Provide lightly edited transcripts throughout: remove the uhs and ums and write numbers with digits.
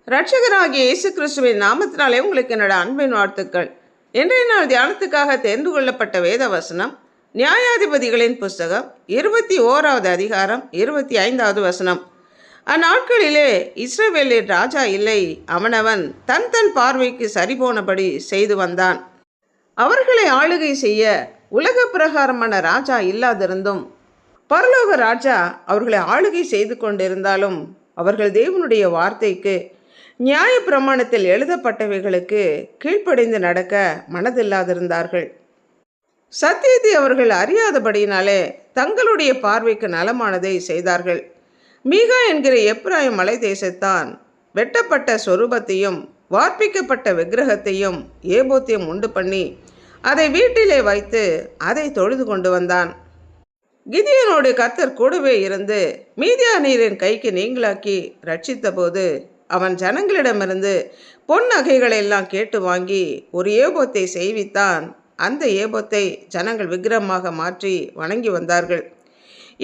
இரட்சகராகிய இயேசு கிறிஸ்துவின் நாமத்தினாலே உங்களுக்கு என்னோட அன்பின் வாழ்த்துக்கள். இன்றைய நாள் தியானத்துக்காக தேர்ந்து கொள்ளப்பட்ட வேத வசனம் நியாயாதிபதிகளின் புஸ்தகம் 21வது அதிகாரம் 25வது வசனம். அந்நாட்களிலே இஸ்ரவேலில் ராஜா இல்லை, அவனவன் தன் தன் பார்வைக்கு சரிபோனபடி செய்து வந்தான். அவர்களை ஆளுகை செய்ய உலக பிரகாரமான ராஜா இல்லாதிருந்தும் பரலோக ராஜா அவர்களை ஆளுகை செய்து கொண்டிருந்தாலும் அவர்கள் தேவனுடைய வார்த்தைக்கு நியாய பிரமாணத்தில் எழுதப்பட்டவைகளுக்கு கீழ்ப்படிந்து நடக்க மனதில்லாதிருந்தார்கள். சத்தியத்தை அவர்கள் அறியாதபடியினாலே தங்களுடைய பார்வைக்கு நலமானதை செய்தார்கள். மீகா என்கிற எப்ராயிம் மலை தேசத்தான் வெட்டப்பட்ட சொரூபத்தையும் வார்ப்பிக்கப்பட்ட விக்கிரகத்தையும் ஏபோத்தையும் உண்டு பண்ணி அதை வீட்டிலே வைத்து அதை தொழுது கொண்டு வந்தான். கிதியோனோடு கர்த்தர் கூடவே இருந்து மீதியானியரின் கைக்கு நீங்களாக்கி ரட்சித்த போது அவன் ஜனங்களிடமிருந்து பொன் நகைகளை எல்லாம் கேட்டு வாங்கி ஒரு ஏபோத்தை செய்வித்தான். அந்த ஏபோத்தை ஜனங்கள் விக்கிரமாக மாற்றி வணங்கி வந்தார்கள்.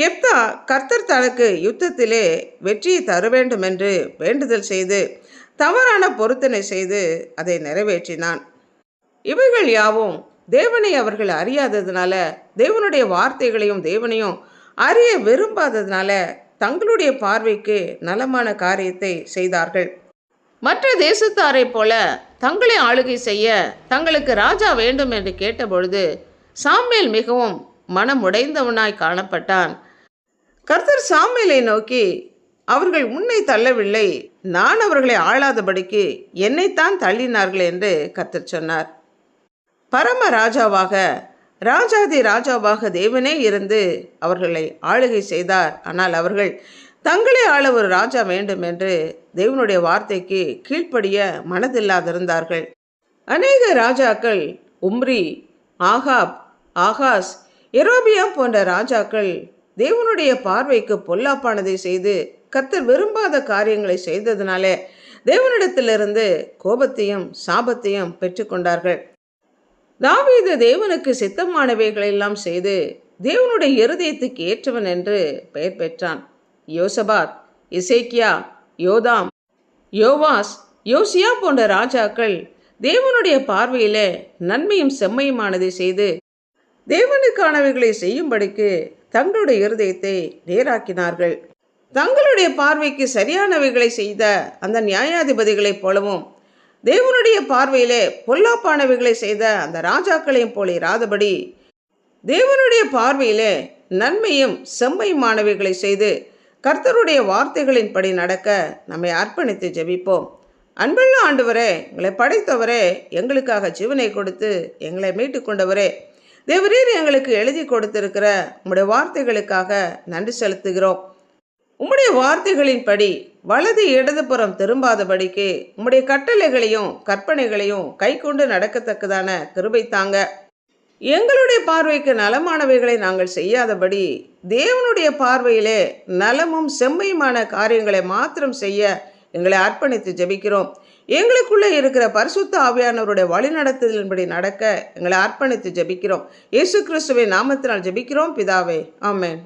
எப்தா கர்த்தர் தனக்கு யுத்தத்திலே வெற்றியை தர வேண்டும் என்று வேண்டுதல் செய்து தவறான பொருத்தனை செய்து அதை நிறைவேற்றினான். இவைகள் யாவும் தேவனை அவர்கள் அறியாததுனால, தேவனுடைய வார்த்தைகளையும் தேவனையும் அறிய விரும்பாததுனால தங்களுடைய பார்வைக்கு நலமான காரியத்தை செய்தார்கள். மற்ற தேசத்தாரை போல தங்களை ஆளுகை செய்ய தங்களுக்கு ராஜா வேண்டும் என்று கேட்டபொழுது சாமுவேல் மிகவும் மனம் உடைந்தவனாய் காணப்பட்டான். கர்த்தர் சாமுவேலை நோக்கி, அவர்கள் உன்னை தள்ளவில்லை, நான் அவர்களை ஆளாதபடிக்கு என்னைத்தான் தள்ளினார்கள் என்று கர்த்தர் சொன்னார். பரம ராஜாவாக ராஜாதி ராஜாவாக தேவனே இருந்து அவர்களை ஆளுகை செய்தார். ஆனால் அவர்கள் தங்களே ஆள ஒரு ராஜா வேண்டும் என்று தேவனுடைய வார்த்தைக்கு கீழ்ப்படிய மனதில்லாதிருந்தார்கள். அநேக ராஜாக்கள், உம்ரி, ஆகாப், ஆகாஸ், எரோபியாம் போன்ற ராஜாக்கள் தேவனுடைய பார்வைக்கு பொல்லாப்பானதை செய்து கர்த்தர் விரும்பாத காரியங்களை செய்ததினாலே தேவனிடத்திலிருந்து கோபத்தையும் சாபத்தையும் பெற்றுக்கொண்டார்கள். தாவீது தேவனுக்கு சித்தமானவைகளெல்லாம் செய்து தேவனுடைய இருதயத்துக்கு ஏற்றவன் என்று பெயர் பெற்றான். யோசபாத், எசேக்கியா, யோதாம், யோவாஸ், யோசியா போன்ற ராஜாக்கள் தேவனுடைய பார்வையிலே நன்மையும் செம்மையுமானதை செய்து தேவனுக்கானவைகளை செய்யும்படிக்கு தங்களுடைய இருதயத்தை நேராக்கினார்கள். தங்களுடைய பார்வைக்கு சரியானவைகளை செய்த அந்த நியாயாதிபதிகளைப் போலவும் தேவனுடைய பார்வையிலே பொல்லாப்பானவைகளை செய்த அந்த ராஜாக்களையும் போல இராதபடி தேவனுடைய பார்வையிலே நன்மையும் செம்மையுமானவைகளை செய்து கர்த்தருடைய வார்த்தைகளின்படி நடக்க நம்மை அர்ப்பணித்து ஜெபிப்போம். அன்புள்ள ஆண்டவரே, எங்களை படைத்தவரே, எங்களுக்காக ஜீவனை கொடுத்து எங்களை மீட்டு கொண்டவரே, தேவரீர் எங்களுக்கு எழுதி கொடுத்திருக்கிற உம்முடைய வார்த்தைகளுக்காக நன்றி செலுத்துகிறோம். உம்முடைய வார்த்தைகளின்படி வலது இடதுபுறம் திரும்பாதபடிக்கு உம்முடைய கட்டளைகளையும் கற்பனைகளையும் கை கொண்டு நடக்கத்தக்கதான கிருபை தாங்க. எங்களுடைய பார்வைக்கு நலமானவைகளை நாங்கள் செய்யாதபடி தேவனுடைய பார்வையிலே நலமும் செம்மையுமான காரியங்களை மாத்திரம் செய்ய எங்களை அர்ப்பணித்து ஜெபிக்கிறோம். எங்களுக்குள்ளே இருக்கிற பரிசுத்த ஆவியானவருடைய வழிநடத்துதலின்படி நடக்க எங்களை அர்ப்பணித்து ஜெபிக்கிறோம். இயேசு கிறிஸ்துவின் நாமத்தினால் ஜெபிக்கிறோம் பிதாவே, ஆமென்.